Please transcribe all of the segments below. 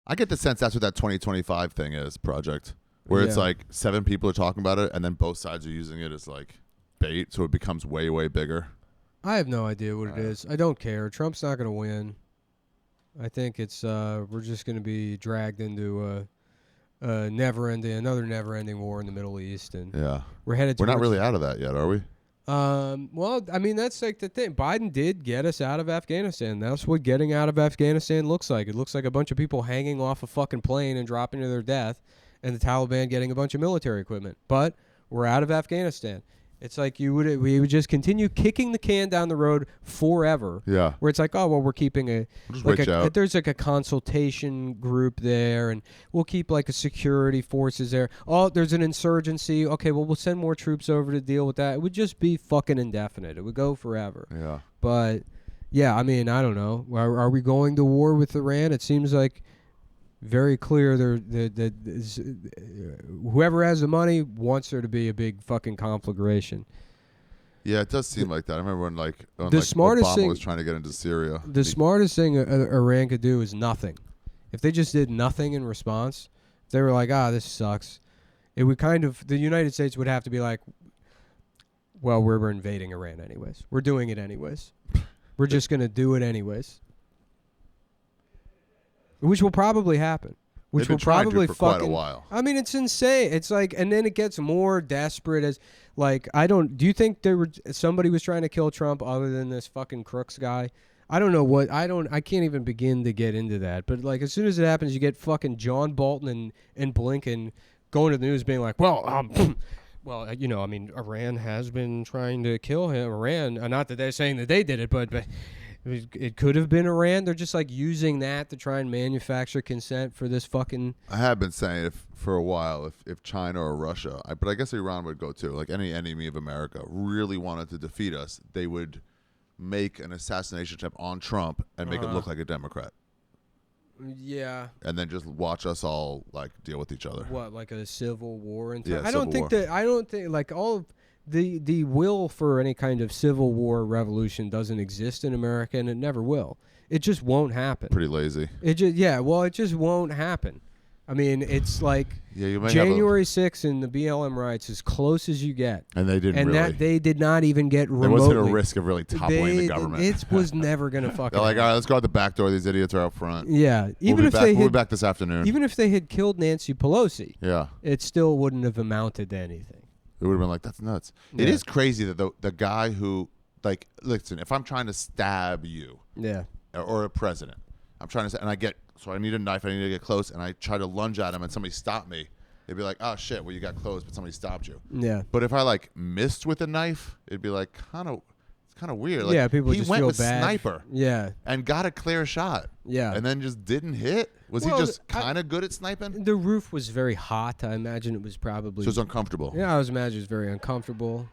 I get the sense that's what that 2025 thing is, project, where it's like 7 people are talking about it, and then both sides are using it as like bait, so it becomes way, way bigger. I have no idea what it is. I don't care. Trump's not going to win. I think it's we're just going to be dragged into another never-ending war in the Middle East, and we're headed. We're not really out of that yet, are we? Well, I mean, that's like the thing. Biden did get us out of Afghanistan. That's what getting out of Afghanistan looks like. It looks like a bunch of people hanging off a fucking plane and dropping to their death, and the Taliban getting a bunch of military equipment. But we're out of Afghanistan. It's like we would just continue kicking the can down the road forever. Yeah. Where it's like, oh well, we're keeping there's like a consultation group there, and we'll keep like a security forces there. Oh, there's an insurgency. Okay, well we'll send more troops over to deal with that. It would just be fucking indefinite. It would go forever. Yeah. But yeah, I mean, I don't know. Are we going to war with Iran? It seems like very clear whoever has the money wants there to be a big fucking conflagration. Yeah, it does seem like that. I remember when Obama was trying to get into Syria. The smartest thing Iran could do is nothing. If they just did nothing in response, if they were like, this sucks, it would the United States would have to be like, well, we're invading Iran anyways. We're doing it anyways. We're just going to do it anyways. Which will probably happen. Which will probably for quite a while. I mean, it's insane. It's like, and then it gets more desperate as, like, do you think somebody was trying to kill Trump other than this fucking Crooks guy? I don't know I can't even begin to get into that. But like, as soon as it happens, you get fucking John Bolton and Blinken going to the news being like, well, I mean, Iran has been trying to kill him. Iran, not that they're saying that they did it, but it could have been Iran. They're just like using that to try and manufacture consent for this fucking. I have been saying for a while if China or Russia, but I guess Iran would go too. Like any enemy of America really wanted to defeat us, they would make an assassination attempt on Trump and make him look like a Democrat. Yeah. And then just watch us all like deal with each other. What, like a civil war? Yeah, I don't think like all of the will for any kind of civil war revolution doesn't exist in America, and it never will. It just won't happen. Pretty lazy. It just won't happen. I mean, it's like you January 6th and the BLM riots as close as you get. And they didn't they did not even get remotely. There wasn't a risk of really toppling the government. It was never going to fucking They're like, all right, let's go out the back door. These idiots are out front. Yeah. We'll be back this afternoon. Even if they had killed Nancy Pelosi, yeah, it still wouldn't have amounted to anything. It would have been like, that's nuts. Yeah. It is crazy that the guy who, like, listen, if I'm trying to stab you, or a president, I'm trying to, and I need a knife, I need to get close, and I try to lunge at him, and somebody stopped me. They'd be like, oh shit, well you got close, but somebody stopped you. Yeah. But if I like missed with a knife, it'd be like kind of weird. Like, yeah, people he just went feel with bad. sniper. Yeah. And got a clear shot. Yeah. And then just didn't hit. Was he just kind of good at sniping? The roof was very hot. I imagine it was probably. So it was uncomfortable. Yeah, I was imagining it was very uncomfortable.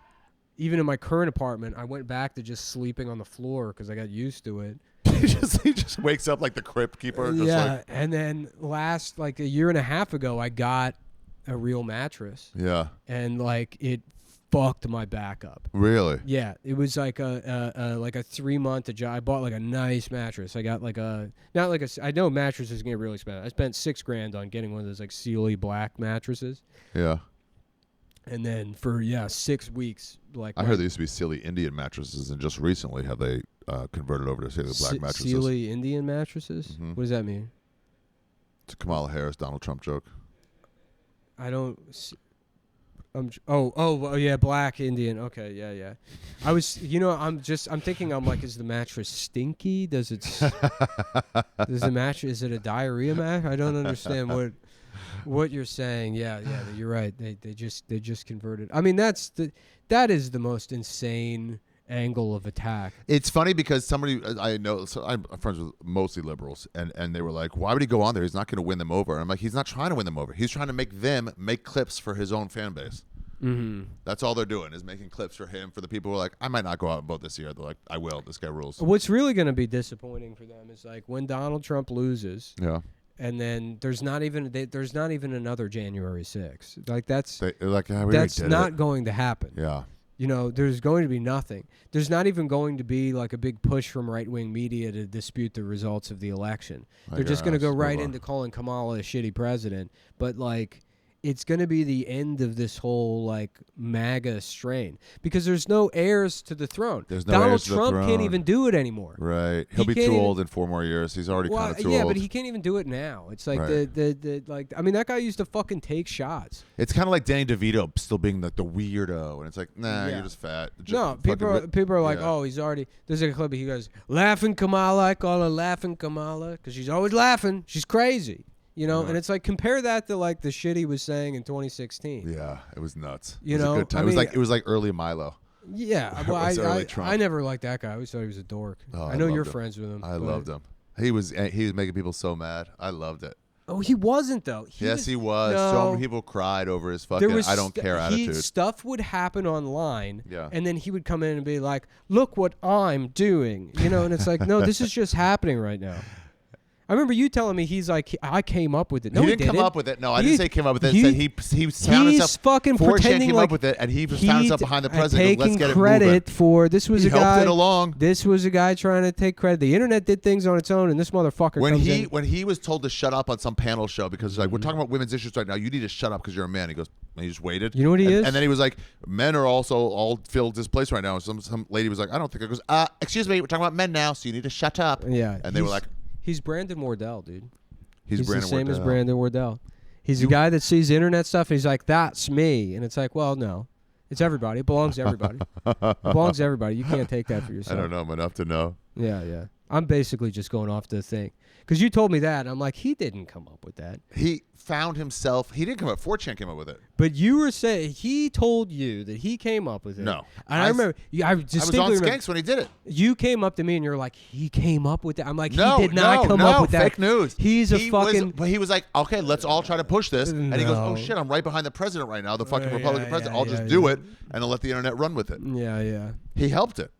Even in my current apartment, I went back to just sleeping on the floor because I got used to it. he just wakes up like the crypt keeper. And then like a year and a half ago, I got a real mattress. Yeah. And like it fucked my back up. Really? Yeah. It was like a 3-month job. I bought like a nice mattress. I got like I know mattresses can get really expensive. I spent $6,000 on getting one of those like Sealy black mattresses. Yeah. And then for 6 weeks, like I heard there used to be Sealy Indian mattresses, and just recently have they converted over to Sealy black mattresses. Sealy Indian mattresses? Mm-hmm. What does that mean? It's a Kamala Harris Donald Trump joke. I don't. Yeah, black Indian. Okay, yeah. I was, I'm thinking, is the mattress stinky? Does the mattress, is it a diarrhea mattress? I don't understand what you're saying. Yeah, you're right. They just converted. I mean, that is the most insane angle of attack. It's funny because somebody I know, so I'm friends with mostly liberals, and they were like, why would he go on there? He's not going to win them over. And I'm like, he's not trying to win them over. He's trying to make them make clips for his own fan base. Mm-hmm. That's all they're doing, is making clips for him, for the people who are like, I might not go out and vote this year. They're like, I will. This guy rules. What's really going to be disappointing for them is like when Donald Trump loses. Yeah. And then there's not even another January 6th. Like that's not going to happen. Yeah. You know, there's going to be nothing. There's not even going to be like a big push from right-wing media to dispute the results of the election. They're just going to go right into calling Kamala a shitty president. But like, it's going to be the end of this whole like MAGA strain because there's no heirs to the throne. There's no Donald heirs to the Trump throne. Can't even do it anymore. Right. He'll be too old in 4 more years. He's already kind of too old. Yeah, but he can't even do it now. It's like I mean, that guy used to fucking take shots. It's kind of like Danny DeVito still being the weirdo, and it's like, nah, you're just fat. No, people are like, oh, he's already. There's a clip. He goes, laughing Kamala. I call her laughing Kamala because she's always laughing. She's crazy. You know, and it's like compare that to like the shit he was saying in 2016. Yeah, it was nuts. You it was know, a good time. It was like early Milo. Yeah, well, I never liked that guy. I always thought he was a dork. Oh, I know you're friends with him. I loved him. He was making people so mad. I loved it. Oh, he wasn't though. He was. No, so many people cried over his fucking I don't care attitude. Stuff would happen online, yeah, and then he would come in and be like, "Look what I'm doing," you know, and it's like, no, this is just happening right now. I remember you telling me he's like, I came up with it. No, he didn't come up with it. No, I didn't say came up with it. Said he found himself. Fucking pretending came like up with it, and he found himself behind the president. Taking Let's get it credit moving. For this was he a guy. helped it along. This was a guy trying to take credit. The internet did things on its own, and this motherfucker. When he was told to shut up on some panel show because like we're talking about women's issues right now, you need to shut up because you're a man. He goes, and he just waited. You know what he is? And then he was like, men are also all filled this place right now. Some lady was like, I don't think. I goes, excuse me, we're talking about men now, so you need to shut up. Yeah, and they were like. He's Brandon Wardell, dude. He's the same as Brandon Wardell. He's a guy that sees internet stuff and he's like, that's me. And it's like, well, no. It's everybody. It belongs to everybody. It belongs to everybody. You can't take that for yourself. I don't know him enough to know. Yeah. I'm basically just going off the thing. Because you told me that, and I'm like, he didn't come up with that. He found himself. He didn't come up. 4chan came up with it. But you were saying he told you that he came up with it. No, and I remember. I was on Skanks when he did it. You came up to me and you're like, he came up with it. I'm like, he did not come up with that. Fake news. He's a fucking. But he was like, okay, let's all try to push this. And he goes, oh shit, I'm right behind the president right now, the fucking Republican president. I'll just do it and I'll let the internet run with it. Yeah. He helped it.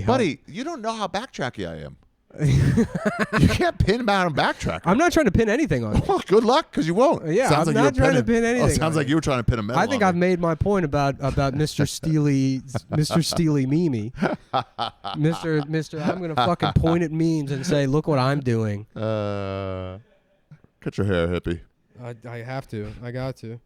Buddy, you don't know how backtracky I am. You can't pin him out on backtrack. I'm not trying to pin anything on it. Well, good luck, because you won't. Yeah, I'm not trying to pin anything. Sounds like you were trying to pin a medal. I think I've made my point about Mr. Steely, Mr. Steely Mimi, Mr. I'm gonna fucking point at memes and say, look what I'm doing. Cut your hair, hippie. I have to. I got to.